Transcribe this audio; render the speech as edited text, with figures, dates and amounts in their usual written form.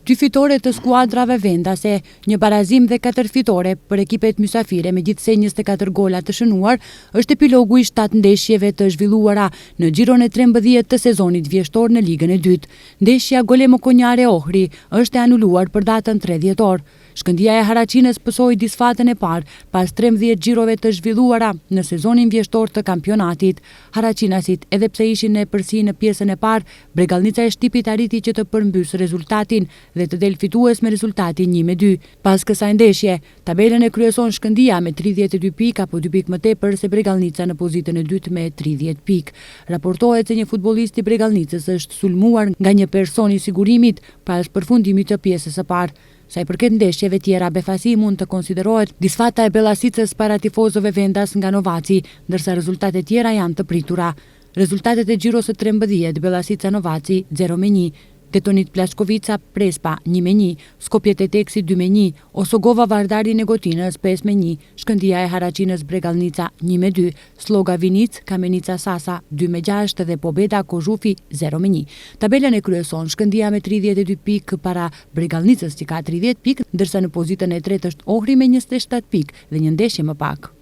2 fitore të skuadrave vendase, një barazim dhe 4 fitore për ekipet mysafire me gjithsej 24 gola të shënuar, është epilogu i 7 ndeshjeve të zhvilluara në gjiron e 13 të sezonit vjeshtor në Ligën e 2. Ndeshja Golemo Konjare Ohri është e anuluar për datën 3 dhjetor. Shkëndija e Haraqinës pësoi disfatën e parë pas 13 gjirove të zhvilluara në sezonin vjeshtor të kampionatit. Haraqinasit, edhe pse ishin në përsi në pjesën e parë, Bregallnica e Shtipit arriti që të përmbys rezultatin dhe të del fitues me rezultatin 1-2. Pas kësaj ndeshje, tabelën e kryeson Shkëndija me 32 pikë apo 2 pikë më tepër se Bregallnica në pozitën e dytë me 30 pikë. Raportohet se një futbollist i Bregallnicës është sulmuar nga një person i sigurimit pas përfundimit të pjesës së parë. Sa i përket ndeshjeve tjera, befasi mund të konsiderohet disfata e Bellasicës para tifozëve vendas nga Novaci, ndërsa rezultatet tjera janë të pritura. Rezultatet e gjirosë së 13, Bellasica Novaci 0-1, Tetonit Plashkovica Prespa 1-1, Skopje Teteksi 2-1, Osogova Vardari Negotinës 5-1, Shkëndija e Haraqinës Bregallnica 1-2, Sloga Vinic Kamenica Sasa 2-6 dhe Pobeda Kozhufi 0-1. Tabelën e kryeson Shkëndija me 32 pikë para Bregallnicës që ka 30 pikë, ndërsa në pozitën e tretë është Ohri me 27 pikë dhe një ndeshje më pak.